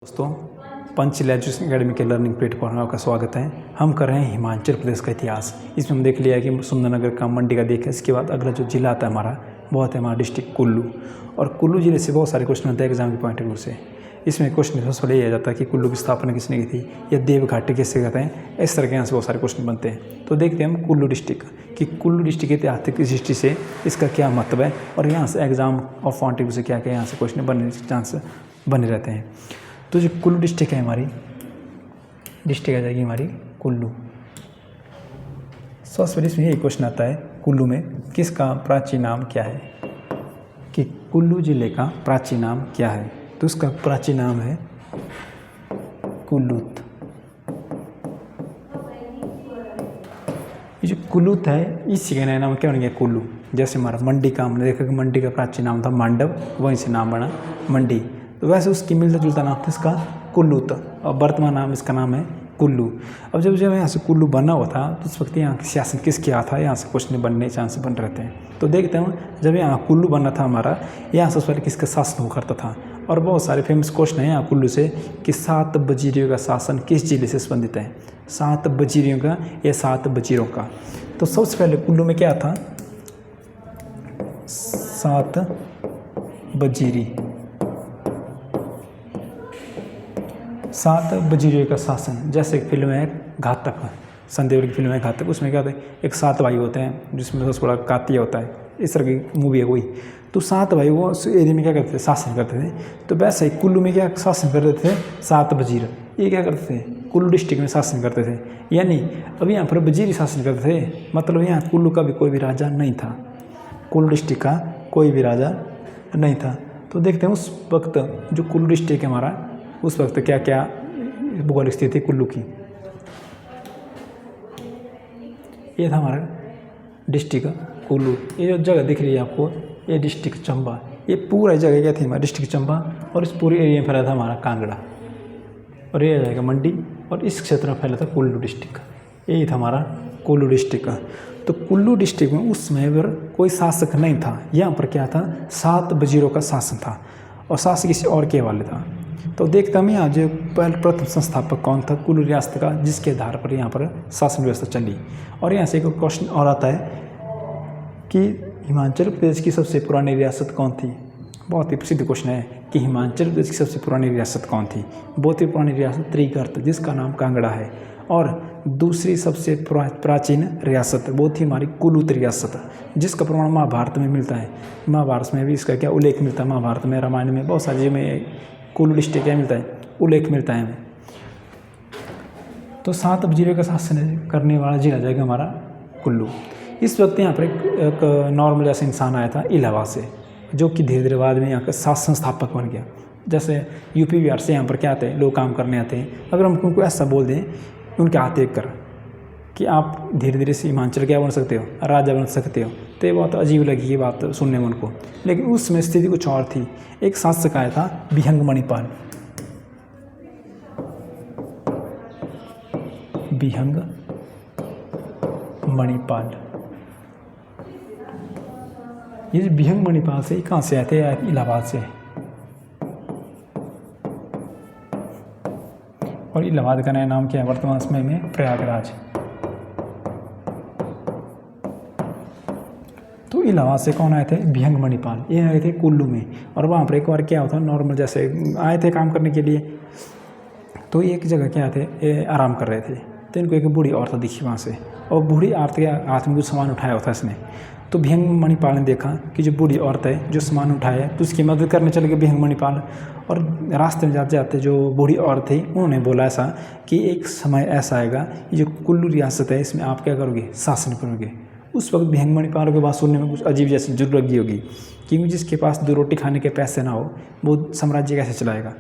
दोस्तों, Panchsheel education academy के learning platform में आपका स्वागत है। हम कर रहे हैं हिमाचल प्रदेश का इतिहास। इसमें हम देख लिया है कि सुंदरनगर का मंडी का देखें। इसके बाद अगला जो जिला आता है हमारा वो आता है हमारा डिस्ट्रिक्ट कुल्लू। और कुल्लू जिले से बहुत सारे क्वेश्चन आते हैं एग्जाम के पॉइंट ऑफ व्यू से। इसमें क्वेश्चन सबसे पहले ये आ जाता है कि कुल्लू की स्थापना किसने की थी, या देवघाटी किससे कहते हैं। इस तरह के यहाँ से बहुत सारे क्वेश्चन बनते हैं। तो देखते हैं हम कुल्लू डिस्ट्रिक्ट कि कुल्लू डिस्ट्रिक्ट की ऐतिहासिक हिस्ट्री से इसका क्या महत्व है, और यहाँ से exam of point of view से क्या क्या यहाँ से क्वेश्चन बनने के चांस बने रहते हैं। तो जो कुल्लू डिस्ट्रिक्ट है, हमारी डिस्ट्रिक्ट आ जाएगी हमारी कुल्लू। सबसे पहले इसमें यही क्वेश्चन आता है, कुल्लू में किसका प्राचीन नाम क्या है, कि कुल्लू जिले का प्राचीन नाम क्या है। तो उसका प्राचीन नाम है कुल्लूत। ये जो कुल्लूत है, इसी का नया नाम क्या बन गया, कुल्लू। जैसे हमारा मंडी का हमने देखा कि मंडी का प्राचीन नाम था मांडव, वहीं से नाम बना मंडी। तो वैसे उसकी मिलता जुलता नाम था इसका कुल्लूत, और वर्तमान नाम इसका नाम है कुल्लू। अब जब यहाँ से कुल्लू बना हुआ था तो उस वक्त यहाँ शासन किस किया था, यहाँ से क्वेश्चन बनने चांस बन रहते हैं। तो देखते हैं जब यहाँ कुल्लू बना था हमारा, यहाँ सबसे पहले किसका शासन हुआ करता था। और बहुत सारे फेमस क्वेश्चन हैं यहाँ कुल्लू से कि 7 वजीरियों का शासन किस जिले से संबंधित है, 7 वजीरियों का या 7 वजीरों का। तो सबसे पहले कुल्लू में क्या था, 7 वजीरी, 7 वजीरियों का शासन। जैसे एक फिल्म है घातक, सनी देओल की फिल्म है घातक, उसमें क्या होता है, एक 7 भाई होते हैं जिसमें सबसे बड़ा कातिया होता है। इस तरह की मूवी है कोई। तो 7 भाई वो उस एरिया में क्या करते थे, शासन करते थे। तो वैसे ही कुल्लू में क्या शासन कर रहे थे, 7 वजीर। ये क्या करते थे, कुल्लू डिस्ट्रिक्ट में शासन करते थे। यानी अब यहाँ पर वजीर शासन करते थे, मतलब यहाँ कुल्लू का भी कोई भी राजा नहीं था, कुल्लू डिस्ट्रिक्ट का कोई भी राजा नहीं था। तो देखते हैं उस वक्त जो कुल्लू डिस्ट्रिक्ट है हमारा, उस वक्त क्या क्या भौगोलिक स्थिति कुल्लू की। ये था हमारा डिस्ट्रिक्ट कुल्लू। ये जो जगह दिख रही है आपको, ये डिस्ट्रिक्ट चंबा। ये पूरा जगह क्या थी हमारा डिस्ट्रिक्ट चंबा, और इस पूरे एरिया में फैला था हमारा कांगड़ा, और ये आ जाएगा मंडी, और इस क्षेत्र में फैला था कुल्लू डिस्ट्रिक्ट। यही था हमारा कुल्लू डिस्ट्रिक्ट। तो कुल्लू डिस्ट्रिक्ट में उस समय पर कोई शासक नहीं था। यहाँ पर क्या था, 7 वजीरों का शासन था, और शासक किसी और के हवाले था। तो देखते हम यहाँ जो प्रथम संस्थापक कौन था कुल्लू रियासत का, जिसके आधार पर यहाँ पर शासन व्यवस्था चली। और यहाँ से एक क्वेश्चन और आता है कि हिमाचल प्रदेश की सबसे पुरानी रियासत कौन थी। बहुत ही प्रसिद्ध क्वेश्चन है कि हिमाचल प्रदेश की सबसे पुरानी रियासत कौन थी। बहुत ही पुरानी रियासत त्रिगर्त, जिसका नाम कांगड़ा है। और दूसरी सबसे प्राचीन रियासत वो थी हमारी कुल्लूत रियासत, जिसका प्रमाण महाभारत में मिलता है। महाभारत में भी इसका क्या उल्लेख मिलता है, महाभारत में, रामायण में, बहुत सारी में कुल्लू डिस्ट्रिक्ट क्या मिलता है, उल्लेख मिलता है हमें। तो 7 वजीरों का शासन करने वाला जिला जाएगा हमारा कुल्लू। इस वक्त यहाँ पर एक नॉर्मल जैसा इंसान आया था इलाहाबाद से, जो कि धीरे धीरे बाद में यहाँ का शासन संस्थापक बन गया। जैसे यूपी बिहार से यहाँ पर क्या आते हैं, लोग काम करने आते हैं। अगर हम उनको ऐसा बोल दें उनके हाथ देख कर कि आप धीरे धीरे से हिमाचल क्या बन सकते हो, राजा बन सकते हो, तो ये बहुत अजीब लगी ये बात सुनने में उनको। लेकिन उसमें स्थिति कुछ और थी। एक शासक आया था बिहंग मणिपाल, बिहंग मणिपाल। ये जो बिहंग मणिपाल से कहाँ से आए थे, इलाहाबाद से। और इलाहाबाद का नया नाम क्या है वर्तमान समय में, प्रयागराज। तो इलाहाबाद से कौन आए थे, बिहंग मणिपाल। ये आए थे कुल्लू में, और वहाँ पर एक बार क्या होता, नॉर्मल जैसे आए थे काम करने के लिए। तो एक जगह क्या थे, ये आराम कर रहे थे। तो इनको एक बूढ़ी औरत दिखी वहाँ से, और बूढ़ी औरत के हाथ में कुछ सामान उठाया होता है इसने। तो बिहंग मणिपाल ने देखा कि जो बूढ़ी औरत है जो सामान उठाया है, तो उसकी मदद करने चले गए बिहंग मणिपाल। और रास्ते में जाते जाते जो बूढ़ी औरत थी उन्होंने बोला ऐसा कि एक समय ऐसा आएगा, ये जो कुल्लू रियासत है इसमें आप क्या करोगे, शासन करोगे। उस वक्त बिहंग मणिपाल की बात सुनने में कुछ अजीब जैसी जुर्र लगी होगी, क्योंकि जिसके पास 2 रोटी खाने के पैसे ना हो वो साम्राज्य कैसे चलाएगा।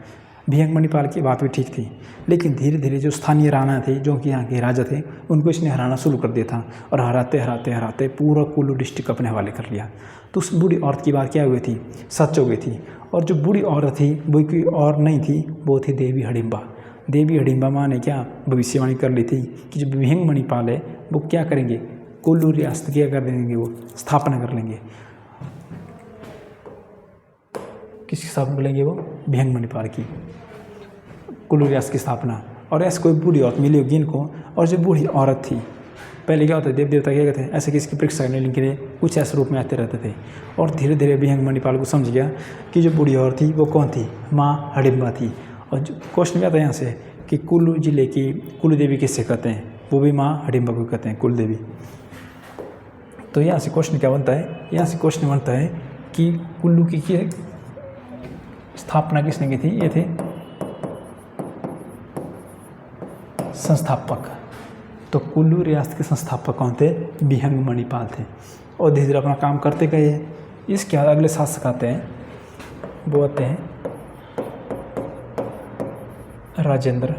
बिहंग मणिपाल की बात भी ठीक थी, लेकिन धीरे धीरे जो स्थानीय राणा थे, जो कि यहाँ के राजा थे, उनको इसने हराना शुरू कर दिया था। और हराते हराते हराते पूरा कुल्लू डिस्ट्रिक्ट अपने हवाले कर लिया। तो उस बूढ़ी औरत की बात क्या हुई थी, सच हो गई थी। और जो बूढ़ी औरत थी वो कोई और नहीं थी, वो थी देवी हडिम्बा। देवी हडिम्बा माँ ने क्या भविष्यवाणी कर ली थी कि जो बिहंग मणिपाल है वो क्या करेंगे, कुल्लू रियासत क्या कर देंगे, वो स्थापना कर लेंगे। किसकी स्थापना करेंगे वो, बिहंग मणिपाल की। कुल्लू रियासत की स्थापना। और ऐसी कोई बूढ़ी औरत मिली होगी इनको, और जो बूढ़ी औरत थी, पहले क्या होता है, देव देवता क्या कहते हैं, ऐसे किसी की परीक्षा करने के लिए कुछ ऐसे रूप में आते रहते थे। और धीरे धीरे विहंग मणिपाल को समझ गया कि जो बूढ़ी औरत थी वो कौन थी, माँ हडिम्बा थी। और जो क्वेश्चन भी आता है यहाँ से कि कुल्लू जिले की कुल देवी किससे कहते हैं, वो भी माँ हडिम्बा को कहते हैं, कुल देवी। तो यहाँ से क्वेश्चन क्या बनता है, यहाँ से क्वेश्चन बनता है कि कुल्लू की स्थापना किसने की थी। ये थे संस्थापक। तो कुल्लू रियासत के संस्थापक कौन थे, विहंग मणिपाल थे। और धीरे धीरे अपना काम करते गए। इसके बाद अगले शासक आते हैं, वो आते हैं राजेंद्र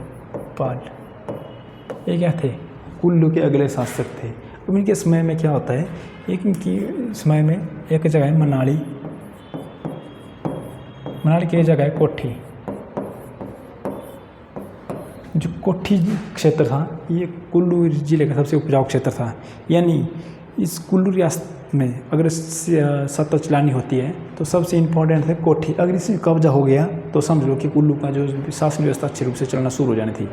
पाल। ये क्या थे, कुल्लू के अगले शासक थे। अब इनके समय में क्या होता है, एक इनकी समय में एक जगह है मनाली, मनाली की जगह है कोठी। जो कोठी क्षेत्र था ये कुल्लू जिले का सबसे उपजाऊ क्षेत्र था। यानी इस कुल्लू रियासत में अगर सत्ता चलानी होती है तो सबसे इम्पोर्टेंट है कोठी। अगर इसमें कब्जा हो गया तो समझ लो कि कुल्लू का जो शासन व्यवस्था अच्छे रूप से चलना शुरू हो जानी थी।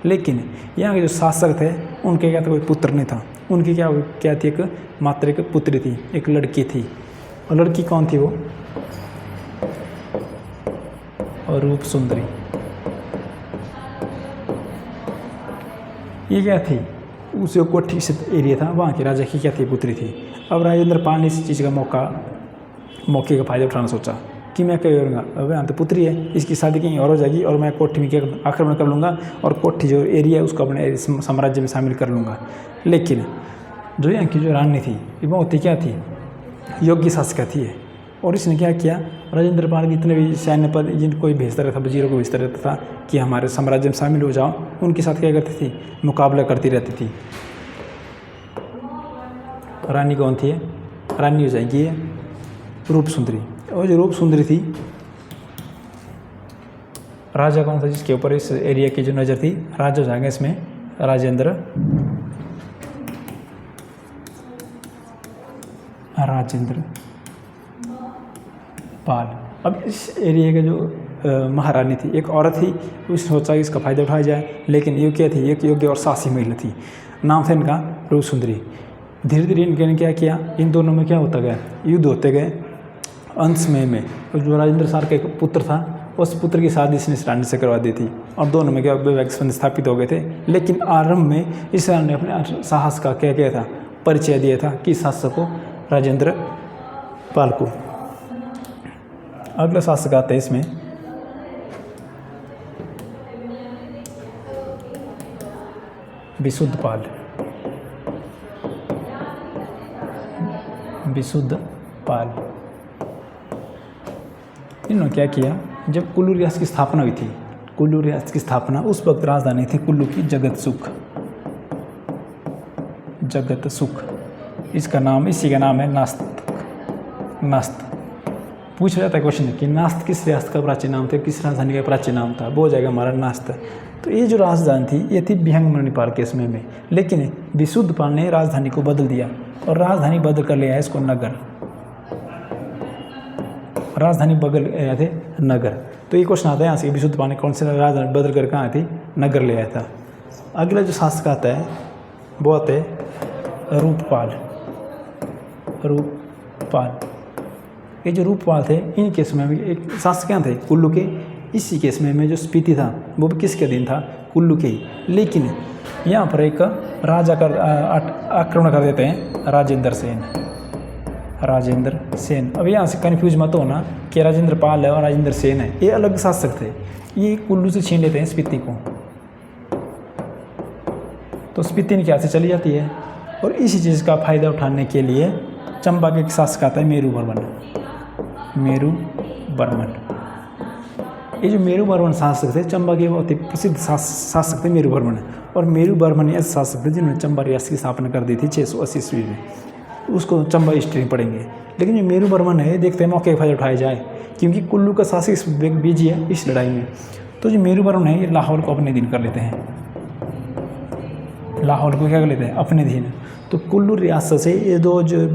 लेकिन यहाँ के जो शासक थे उनके क्या था, कोई पुत्र नहीं था। उनकी क्या थी, एक मात्र एक पुत्री थी, एक लड़की थी। और लड़की कौन थी वो, और रूप सुंदरी। ये क्या थी, उस जो कोठी एरिया था वहाँ के राजा की क्या थी, पुत्री थी। अब राजेंद्र पाल ने इस चीज़ का मौके का फायदा उठाना सोचा कि मैं क्या करूँगा, अब यहाँ तो पुत्री है, इसकी शादी कहीं और हो जाएगी और मैं कोठी में क्या आक्रमण कर लूँगा और कोठी जो एरिया है उसको अपने साम्राज्य में शामिल कर लूँगा। लेकिन जो यहाँ की जो रानी थी वो होती क्या थी, योग्य शासिका थी। और इसने क्या किया, राजेंद्र पाल के इतने भी सैन्य पद जिनको भी भेजता रहता, वजीरों को भेजता रहता था कि हमारे साम्राज्य में शामिल हो जाओ, उनके साथ क्या करती थी, मुकाबला करती रहती थी। रानी कौन थी, रानी हो जाएगी रूप सुंदरी। और जो रूप सुंदरी थी, राजा कौन था जिसके ऊपर इस एरिया की जो नज़र थी, राजा हो जाएंगे इसमें राजेंद्र पाल। अब इस एरिया के जो महारानी थी, एक औरत थी, उसने सोचा कि इसका फ़ायदा उठाया जाए। लेकिन ये क्या थी, एक योग्य और साहसी महिला थी, नाम था इनका रूप सुंदरी। धीरे धीरे इनके क्या किया, इन दोनों में क्या होता गया, युद्ध होते गए। अंत में जो राजेंद्र सार का एक पुत्र था, उस पुत्र की शादी इसने इस रानी से करवा दी थी और दोनों में क्या वैवाहिक संबंध स्थापित हो गए थे। लेकिन आरंभ में इस रानी ने अपने साहस का क्या किया था, परिचय दिया था कि शासक को राजेंद्र पाल को। अगला शासक आते हैं इसमें विशुद्ध पाल। इन्होंने क्या किया, जब कुल्लू रियासत की स्थापना हुई थी, कुल्लू रियासत की स्थापना उस वक्त राजधानी थी कुल्लू की जगत सुख। इसका नाम, इसी का नाम है नास्त। पूछा जाता है क्वेश्चन कि नास्त किस रियासत का प्राचीन नाम था, किस राजधानी का प्राचीन नाम था, वो हो जाएगा हमारा नास्त। तो ये जो राजधानी थी ये थी विहंग मणिपाल के समय में। लेकिन विशुद्ध पाल ने राजधानी को बदल दिया और राजधानी बदल कर ले आया इसको नगर। राजधानी बदल आए थे नगर। तो ये क्वेश्चन आता है यहाँ से, विशुद्ध पाल ने कौन से राजधानी बदल कर कहाँ आई थी, नगर ले आया था। अगला जो शासक आता है वो आते रूपपाल। ये जो रूपपाल थे, इनके समय में एक शासक क्या थे कुल्लू के, इसी के समय में जो स्पीति था वो भी किसके अधीन था, कुल्लू के ही। लेकिन यहाँ पर एक राजा का आक्रमण कर देते हैं, राजेंद्र सेन। अब यहाँ से कन्फ्यूज मत होना कि राजेंद्र पाल है और राजेंद्र सेन है, ये अलग शासक थे। ये कुल्लू से छीन लेते हैं स्पीति को, तो स्पीति इनके हाथ से चली जाती है। और इसी चीज़ का फायदा उठाने के लिए चंबा के एक शासक आता है मेरू बर्मन। ये जो मेरू बर्मन शासक थे, चंबा के बहुत ही प्रसिद्ध शासक थे मेरू बर्मन। और मेरू बर्मन ऐसे शासक थे जिन्होंने चंबा रियासत की स्थापना कर दी थी 680 ईस्वी में। उसको चंबा हिस्ट्री में पढ़ेंगे। लेकिन जो मेरू बर्मन है, देखते हैं मौके का फायदा उठाया जाए, क्योंकि कुल्लू का शासक बिजी है इस लड़ाई में। तो जो मेरू बर्मन है, ये लाहौर को अपने अधीन कर लेते हैं। लाहौर को क्या कर लेते हैं, अपने अधीन। तो कुल्लू रियासत से ये दो जो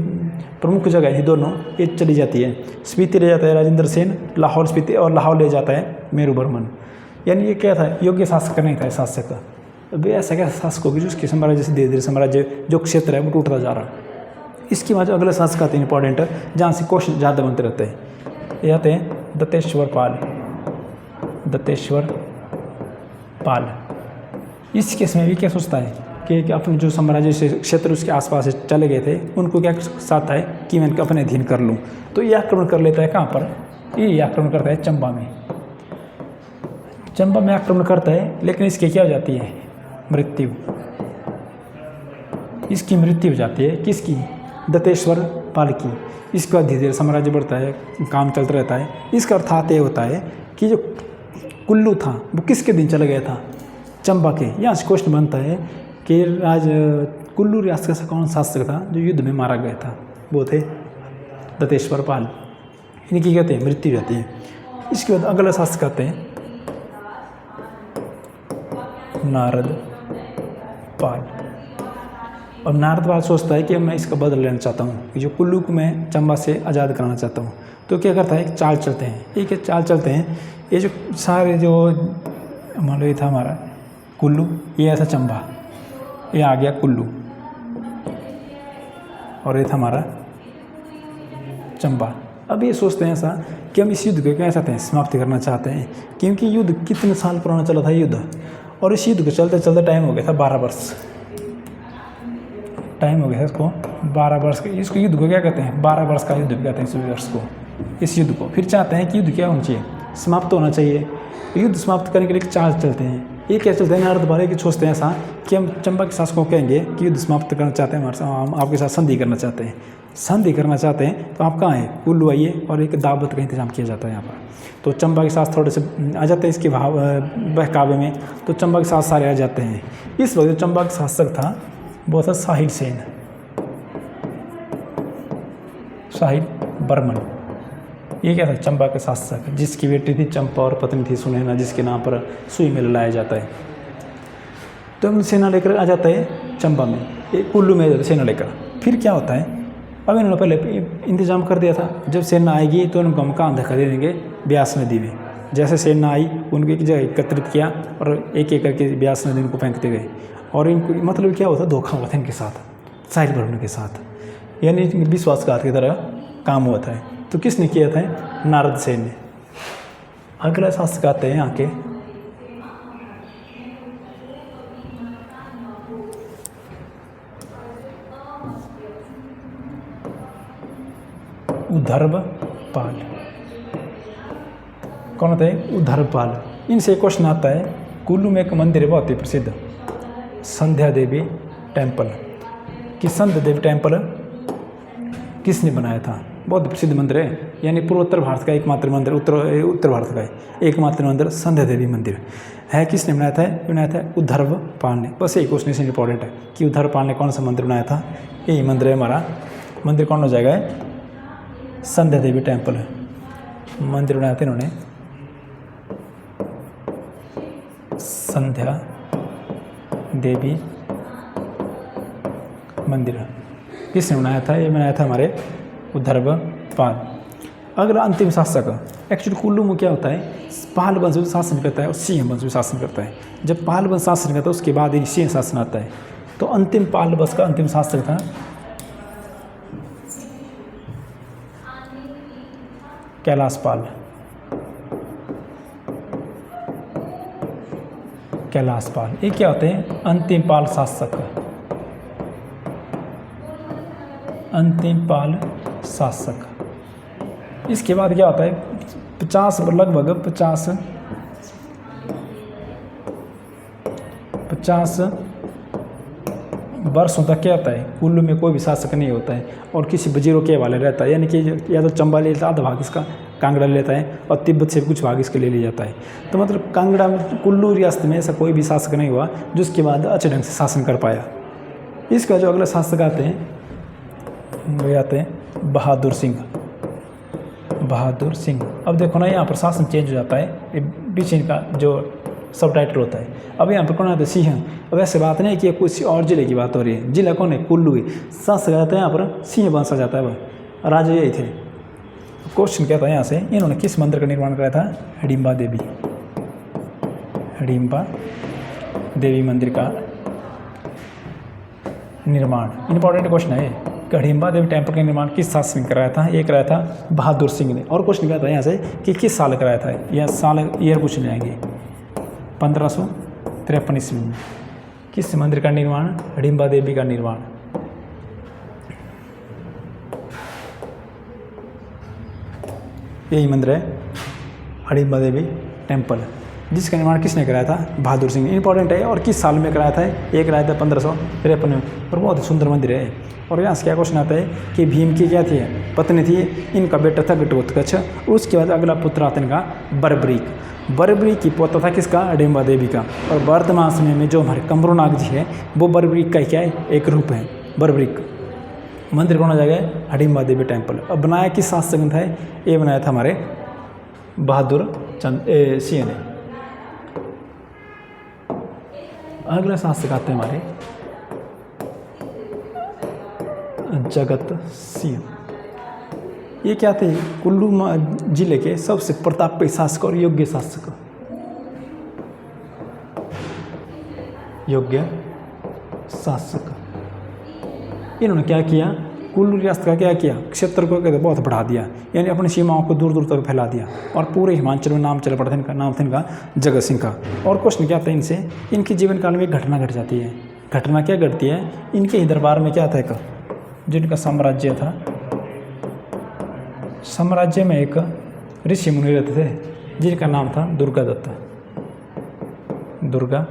प्रमुख जगह थी दोनों, ये चली जाती है। स्पीति ले जाता है राजेंद्र सेन, लाहौर स्पीति, और लाहौर ले जाता है मेरू बर्मन। यानी ये क्या था, योग्य शासक नहीं था शासक। अब ऐसा क्या शासक होगी जिसके साम्राज्य से धीरे धीरे साम्राज्य जो क्षेत्र है वो टूटता जा रहा है। इसके बाद जो अगले शासक आते हैं इंपॉर्टेंट, जहाँ से क्वेश्चन ज़्यादा बनते रहते हैं, ये आते हैं दत्तेश्वर पाल। दत्तेश्वर पाल इस केस में भी क्या सोचता है कि अपने जो साम्राज्य से क्षेत्र उसके आसपास से चले गए थे उनको क्या चाहता है कि मैं अपने अधीन कर लूँ। तो ये आक्रमण कर लेता है कहाँ पर, ये आक्रमण करता है चंबा में। चंबा में आक्रमण करता है, लेकिन इसकी क्या हो जाती है, मृत्यु। इसकी मृत्यु हो जाती है, किसकी, दत्तेश्वर पाल की। इसके बाद धीरे धीरे साम्राज्य बढ़ता है, काम चलता रहता है। इसका अर्थात ये होता है कि जो कुल्लू था वो किसके दिन चला गया था, चंबा के। यहाँ से क्वेश्चन बनता है कि कुल्लू रियासत का कौन शासक था जो युद्ध में मारा गया था, वो थे दत्तेश्वर पाल। इनकी कहते हैं मृत्यु जाती है। इसके बाद अगला शासक आते हैं नारद पाल। और नारद पाल सोचता है कि मैं इसका बदला लेना चाहता हूँ कि जो कुल्लू को मैं चंबा से आज़ाद कराना चाहता हूँ। तो क्या करता है, एक चाल चलते हैं। एक चाल चलते हैं, ये जो सारे जो मान लो ये था हमारा कुल्लू, ये ऐसा चंबा, ये आ गया कुल्लू, और ये था हमारा चंबा। अब ये सोचते हैं ऐसा कि हम इस युद्ध को क्या चाहते हैं, समाप्ति करना चाहते हैं, क्योंकि युद्ध कितने साल पुराना चला था युद्ध, और इस युद्ध को चलते चलते टाइम हो गया था 12 वर्ष। टाइम हो गया है इसको 12 वर्ष का। इसको युद्ध को क्या कहते हैं, 12 वर्ष का युद्ध कहते हैं इस वर्ष को, इस युद्ध को। फिर चाहते हैं कि युद्ध क्या होना चाहिए, समाप्त होना चाहिए। युद्ध समाप्त करने के लिए एक चाल चलते हैं। ये क्या चलते हैं, नारद पाल की सोचते हैं ऐसा कि हम चंबा के शासकों को कहेंगे कि युद्ध समाप्त करना चाहते हैं, हम आपके साथ संधि करना चाहते हैं। संधि करना चाहते हैं तो आप कहाँ हैं, कुल्लू आइए, और एक दावत का इंतजाम किया जाता है यहाँ पर। तो चंबा के साथ थोड़े से आ जाते हैं इसके बहकावे में, तो चंबा के साथ सारे आ जाते हैं। इस वक्त जो चंबा का शासक था वो था साहिल सेन, साहिल बर्मन। ये क्या था, चंबा के शासक, जिसकी बेटी थी चंपा और पत्नी थी सुनैना, जिसके नाम पर सुई मेला लाया जाता है। तो हम सेना लेकर आ जाता है चंबा में, एक कुल्लू में आ जाता है सेना लेकर। फिर क्या होता है, अब इन्होंने पहले इंतजाम कर दिया था, जब सेना आएगी तो उनको हम काम दिखा दे देंगे ब्यास नदी में। जैसे सेना आई उनको एक जगह एकत्रित किया और एक एक करके ब्यास नदी उनको फेंकते गए। और इनको मतलब क्या होता, धोखा हुआ था इनके साथ, साहिल बर्मन के साथ, यानी विश्वासघात की तरह काम हुआ था। तो किसने किया था, नारद सेन ने। अगला शासक आते हैं यहाँ के उद्धर्वपाल। कौन होता है, उद्धर्वपाल। इनसे क्वेश्चन आता है, कुल्लू में एक मंदिर है बहुत ही प्रसिद्ध, संध्या देवी टेम्पल। कि संध्या देवी टेम्पल किसने बनाया था, बहुत प्रसिद्ध मंदिर है, यानी पूर्वोत्तर भारत का एकमात्र मंदिर, उत्तर भारत का एकमात्र मंदिर संध्या देवी मंदिर है। किसने बनाया था, बनाया था उद्धर्वपाल ने। बस यही क्वेश्चन इसमें इंपॉर्टेंट है कि उद्धर्वपाल ने कौन सा मंदिर बनाया था। यही मंदिर है हमारा, मंदिर कौन हो जाएगा, संध्या देवी टेम्पल है। मंदिर बनाया था इन्होंने संध्या देवी मंदिर। किसने बनाया था, ये बनाया था हमारे उद्धर्वपाल। अगला अंतिम शासक, एक्चुअली कुल्लू में क्या होता है, पाल वंश भी शासन करता है और सिंह वंश भी शासन करता है। जब पाल वंश शासन करता है उसके बाद ही सिंह शासन आता है। तो अंतिम पाल वंश का अंतिम शासक था कैलाश पाल। कैलाश पाल ये क्या होते हैं, अंतिम पाल शासक, अंतिम पाल शासक। इसके बाद क्या होता है, 50 लगभग 50 वर्षों तक क्या होता है, कुल्लू में कोई भी शासक नहीं होता है और किसी वजीरों के हवाले रहता है। यानी कि या तो चंबा ले लेता है आधा भाग इसका, कांगड़ा ले लेता है, और तिब्बत से कुछ भाग इसके ले लिया जाता है। तो मतलब कांगड़ा में, कुल्लू रियासत में ऐसा कोई भी शासक नहीं हुआ जिसके बाद अच्छे ढंग से शासन कर पाया। इसका जो अगला शासक आते हैं वो आते हैं बहादुर सिंह। बहादुर सिंह। अब देखो ना, यहाँ पर शासन चेंज हो जाता है, बीच इनका जो सब टाइटल होता है। अब यहाँ पर कौन आता है, सिंह। अब ऐसे बात नहीं है कि कुछ और जिले की बात हो रही है, जिला कौन है, कुल्लू ही। शासक आता है यहाँ पर सिंह वंश आ जाता है, वह राजा यही थे। क्वेश्चन क्या था यहाँ से, इन्होंने किस मंदिर का निर्माण कराया था, हिडिंबा देवी। हडिम्बा देवी मंदिर का निर्माण। इंपॉर्टेंट क्वेश्चन है कि हडिम्बा देवी टेम्पल का निर्माण किस शासक ने कराया था? ये कराया था बहादुर सिंह ने। और क्वेश्चन क्या था यहाँ से कि किस साल कराया था? यह साल ईयर पूछ जाएंगे। 1553 ईस्वी में किस मंदिर का निर्माण? हडिम्बा देवी का निर्माण। यही मंदिर है हडिम्बा देवी टेम्पल, जिसका निर्माण किसने कराया था? बहादुर सिंह ने। इंपॉर्टेंट है। और किस साल में कराया था? ये कराया था 1553 में। और बहुत ही सुंदर मंदिर है। और यहाँ से क्या क्वेश्चन आता है कि भीम की क्या थी? पत्नी थी, इनका बेटा था घटोत्कच। उसके बाद अगला पुत्र आता इनका बर्बरीक। बर्बरीक की पोता था किसका? हडिम्बा देवी का। और वर्तमान समय में जो हमारे कमरूनाग जी है वो बर्बरीक का क्या है? एक रूप है बर्बरीक। मंदिर कौन हो जाएगा? हडिम्बा देवी टेम्पल। अब बनाया किस शासक ने था? ये बनाया था हमारे बहादुर सिंह ने। अगला शासक आते हैं हमारे जगत सिंह। ये क्या थे? कुल्लू जिले के सबसे प्रतापी शासक और योग्य शासक। योग्य शासक। इन्होंने क्या किया? कुल्लू रियासत का क्या किया? क्षेत्र को कहते बहुत बढ़ा दिया, यानी अपनी सीमाओं को दूर दूर तक फैला दिया। और पूरे हिमाचल में नाम चल पड़ा था इनका। नाम था इनका जगत सिंह का। और क्वेश्चन क्या था इनसे? इनके जीवन काल में एक घटना घट जाती है। घटना क्या घटती है? इनके ही दरबार में क्या था? एक जिनका साम्राज्य था, साम्राज्य में एक ऋषि मुनि रहते थे जिनका नाम था दुर्गा दत्त। दुर्गा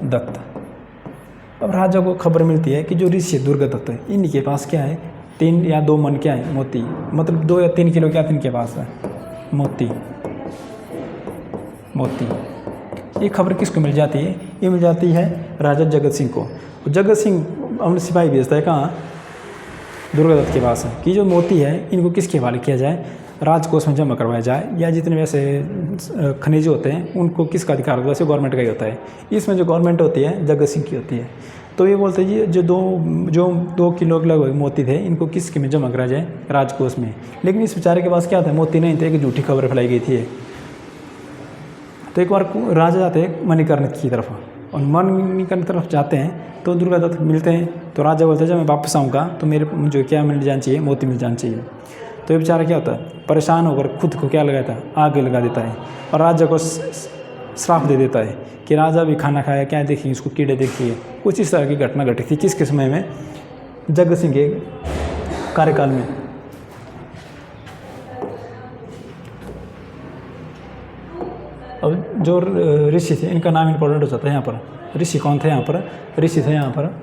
दत्त। अब राजा को खबर मिलती है कि जो ऋषि दुर्गा दत्त है इनके पास क्या है? 3 या 2 मन क्या है? मोती। मतलब 2 या 3 किलो क्या था इनके पास है? मोती। मोती। ये खबर किसको मिल जाती है? ये मिल जाती है राजा जगत सिंह को। जगत सिंह अपने सिपाही भेजता है कहाँ? दुर्गा दत्त के पास कि जो मोती है इनको किसके हवाले किया जाए? राजकोष में जमा करवाया जाए, या जितने वैसे खनिज होते हैं उनको किसका अधिकार होता है? वैसे गवर्नमेंट का ही होता है। इसमें जो गवर्नमेंट होती है जगत सिंह की होती है। तो ये बोलते हैं जी जो 2 किलो के लगभग मोती थे इनको किसके में जमा कराया जाए? राजकोष में। लेकिन इस बेचारे के पास क्या था? मोती नहीं थे, कि झूठी खबर फैलाई गई थी। तो एक बार राजा जाते हैं मणिकर्ण की तरफ, और मणिकर्ण की तरफ जाते हैं तो दुर्गा दत्त मिलते हैं। तो राजा बोलते हैं जब मैं वापस आऊँगा तो मेरे मुझे क्या मिल जाना चाहिए? मोती मिल जाना चाहिए। तो ये बेचारा क्या होता है? परेशान होकर खुद को क्या लगाता है? आग लगा देता है, और राजा को श्राप दे देता है कि राजा भी खाना खाया, क्या देखिए इसको कीड़े देखिए। कुछ इस तरह की घटना घटी थी। किसके समय में? जगत सिंह के कार्यकाल में। अब जो ऋषि थे इनका नाम इंपॉर्टेंट हो जाता है यहाँ पर। ऋषि कौन थे यहाँ पर? ऋषि थे यहाँ पर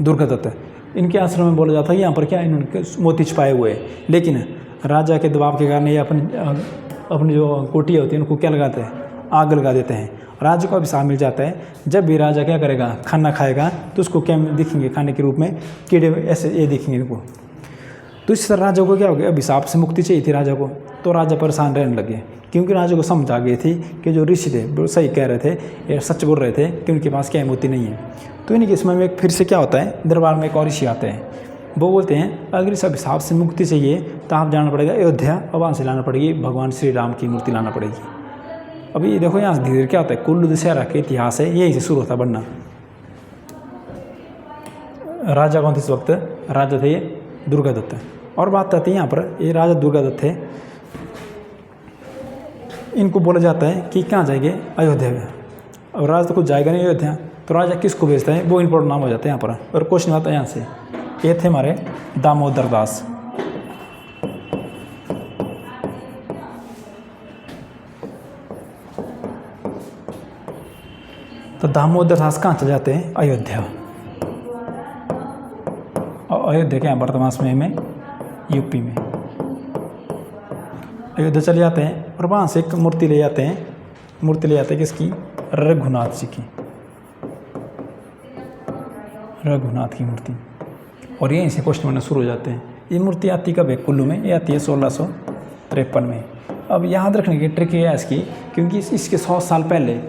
दुर्गा दत्त। इनके आश्रम में बोला जाता है यहाँ पर क्या इन्होंने मोती छुपाए हुए हैं। लेकिन राजा के दबाव के कारण ये अपनी जो कोटियाँ होती हैं उनको क्या लगाते हैं? आग लगा देते हैं। राजा को अभिशाप मिल जाता है। जब भी राजा क्या करेगा? खाना खाएगा तो उसको क्या दिखेंगे? खाने के रूप में कीड़े ऐसे ये दिखेंगे इनको। तो इस तरह राजा को क्या हो गया? अभिशाप से मुक्ति चाहिए थी राजा को। तो राजा परेशान रहने लगे, क्योंकि राजा को समझ आ गई थी कि जो ऋषि थे वो सही कह रहे थे, ये सच बोल रहे थे कि उनके पास क्या मोती नहीं है। तो इन्हीं के समय में फिर से क्या होता है? दरबार में एक और ऋषि आते हैं। वो बोलते हैं अगर इस अभिशाप से मुक्ति चाहिए तो आप जाना पड़ेगा अयोध्या, और वहाँ से लाना पड़ेगी भगवान श्री राम की मूर्ति लाना पड़ेगी। अभी ये देखो यहाँ से धीरे क्या होता है? कुल्लू दशहरा का इतिहास है यहीं से शुरू होता बनना। राजा कौन थे इस वक्त? राजा थे ये दुर्गा दत्त। और बात आती है यहाँ पर, ये राजा दुर्गा दत्त थे। इनको बोला जाता है कि कहाँ जाएंगे? अयोध्या में। और राजा तो कुछ जाएगा नहीं अयोध्या, तो राजा किसको भेजता है? वो इंपॉर्टेंट नाम हो जाता है यहाँ पर। और क्वेश्चन आता है यहाँ से, ये थे हमारे दामोदर दास। तो दामोदर दास कहाँ चले जाते हैं? अयोध्या। और अयोध्या के यहाँ वर्तमान समय में यूपी में अयोध्या चले जाते हैं, और वहाँ से एक मूर्ति ले जाते हैं। मूर्ति ले जाते हैं किसकी? रघुनाथ जी की। रघुनाथ की मूर्ति। और यहीं से क्वेश्चन बनना शुरू हो जाते हैं। ये मूर्ति आती कब है? कुल्लू में। ये आती है 1653 में। अब याद रखने की ट्रिक है इसकी, क्योंकि इसके 100 साल पहले,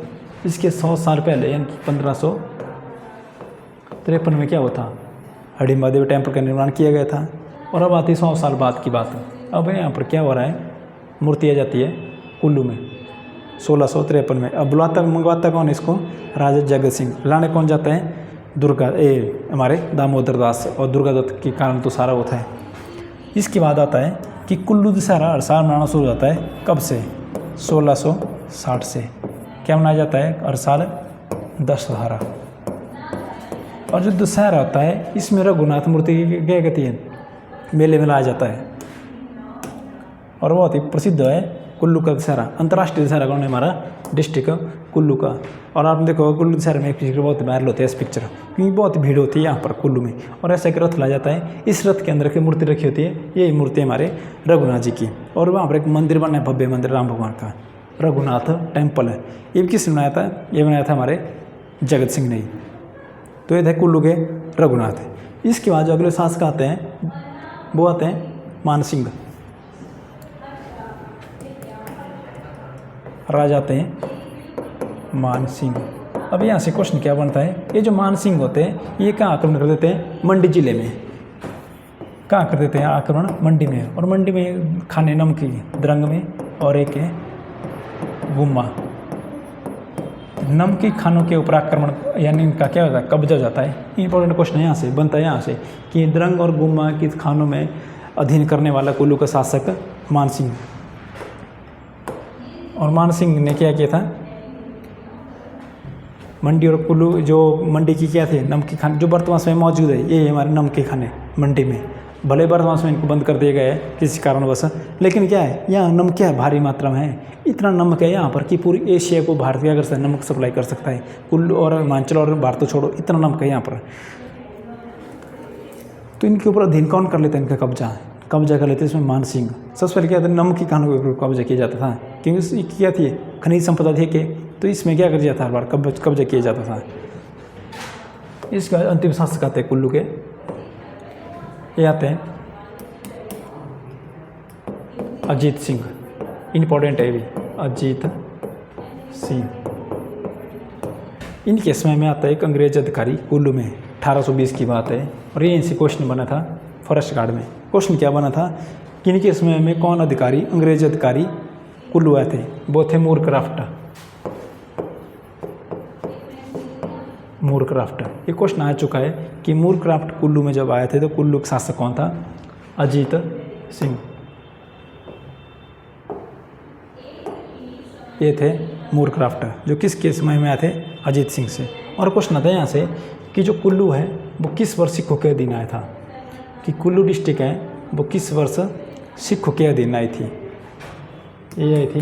इसके 100 साल पहले यानी 1553 में क्या हुआ था? हडिम्बा देवी टेम्पल का निर्माण किया गया था। और अब आती है 100 साल बाद की बात। अब यहाँ पर क्या हो रहा है? मूर्ति आ जाती है कुल्लू में। 1653 में। अब बुलाता मंगवाता कौन इसको? राजा जगत सिंह। लाने कौन जाता है? हमारे दामोदर दास, और दुर्गा दत्त के कारण तो सारा होता है। इसके बाद आता है कि कुल्लू दशहरा हर साल मनाना शुरू होता है कब से? 1660 से। क्या मनाया जाता है हर साल? दशहरा। और जो दशहरा होता है इसमें रघुनाथ मूर्ति की क्या कहती है मेले में लाया जाता है, और बहुत ही प्रसिद्ध है कुल्लू का दशहरा। अंतर्राष्ट्रीय दशहरा कौन है? हमारा डिस्ट्रिक्ट कुल्लू का। और आप देखो कुल्लू दशहरे में एक पिक्चर बहुत वायरल होती है इस पिक्चर, क्योंकि बहुत भीड़ होती है यहाँ पर कुल्लू में। और ऐसा एक रथ लाया जाता है, इस रथ के अंदर की मूर्ति रखी होती है, ये मूर्ति हमारे रघुनाथ जी की। और वहाँ पर एक मंदिर बना है, भव्य मंदिर राम भगवान का, रघुनाथ टेम्पल है। ये किसने बनाया था? ये बनाया था हमारे जगत सिंह ने। तो ये थे कुल्लू के रघुनाथ। इसके बाद जो अगले शासक आते हैं वो आते हैं मानसिंह। राजा आते हैं मानसिंह। अब यहाँ से क्वेश्चन क्या बनता है? ये जो मानसिंह होते हैं ये कहाँ आक्रमण कर देते हैं? मंडी जिले में। कहाँ कर देते हैं आक्रमण? मंडी में। और मंडी में खाने नमकीन द्रंग में, और एक है गुम्मा। नमकीन खानों के ऊपर आक्रमण यानी इनका क्या होता है? कब्जा हो जाता है। इंपॉर्टेंट क्वेश्चन यहाँ से बनता है यहाँ से कि द्रंग और गुम्मा के खानों में अधीन करने वाला कुल्लू का शासक मानसिंह। और मानसिंह ने क्या किया था? मंडी और कुल्लू जो मंडी की क्या थे? नमकीन खाने जो वर्तमान में मौजूद है, ये हमारे नमकीन खाने मंडी में। भले वर्तमान में इनको बंद कर दिया गया है किसी कारणवश, लेकिन क्या है यहाँ नमक क्या है? भारी मात्रा में है। इतना नमक है यहाँ पर कि पूरी एशिया को भारत क्या कर सकता है? नमक सप्लाई कर सकता है। कुल्लू और हिमाचल और भारत तो छोड़ो, इतना नमक है यहाँ पर। तो इनके ऊपर अधीन कौन कर लेता है? इनका कब्जा कर लेते हैं इसमें मानसिंह। सबसे पहले क्या था? नमक की खानों के ऊपर कब्जा किया जाता था, क्योंकि इसकी क्या थी? खनिज संपदा थी के, तो इसमें क्या कर जाता था? हर बार कब्जा किया जाता था। इसके बाद अंतिम शासक आते हैं कुल्लू के, ये आते हैं अजीत सिंह। इंपॉर्टेंट है भी, अजीत सिंह। इनके समय में आता है एक अंग्रेज अधिकारी कुल्लू में, 1820 की बात है। और ये इनसे क्वेश्चन बना था फॉरेस्ट गार्ड में। क्वेश्चन क्या बना था कि इनके समय में कौन अधिकारी, अंग्रेज अधिकारी कुल्लू आए थे? वो थे मूरक्राफ्ट। ये क्वेश्चन आ चुका है कि मूरक्राफ्ट कुल्लू में जब आए थे तो कुल्लू का शासक कौन था? अजीत सिंह। ये थे मूरक्राफ्ट जो किसके समय में आए थे? अजीत सिंह से। और क्वेश्चन आता है यहाँ से कि जो कुल्लू है वो किस वर्ष सिखों के अधीन आया था? कि कुल्लू डिस्ट्रिक्ट है वो किस वर्ष सिखों के अधीन आई थी? ये आई थी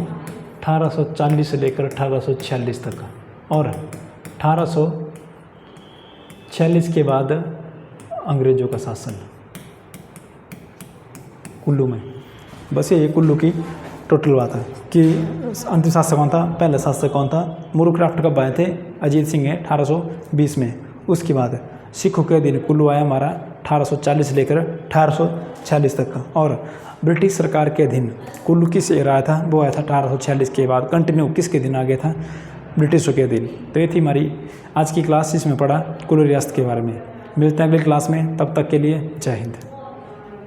1840 से लेकर 1846 तक। और 1846 के बाद अंग्रेज़ों का शासन कुल्लू में। बस ये कुल्लू की टोटल बात है कि अंतिम शासक कौन था? पहला शासक कौन था? मूरक्राफ्ट कब आए थे? अजीत सिंह है 1820 में। उसके बाद सिखों के अधीन कुल्लू आया हमारा 1840 लेकर 1846 तक। और ब्रिटिश सरकार के अधीन कुल्लू किस एरा था? वो आया था 1846 के बाद। कंटिन्यू किसके अधीन आ गया था? ब्रिटिशों के अधीन। तो ये थी हमारी आज की क्लास, जिसमें पढ़ा कुल्लू रियासत के बारे में। मिलते हैं अगली क्लास में, तब तक के लिए जय हिंद।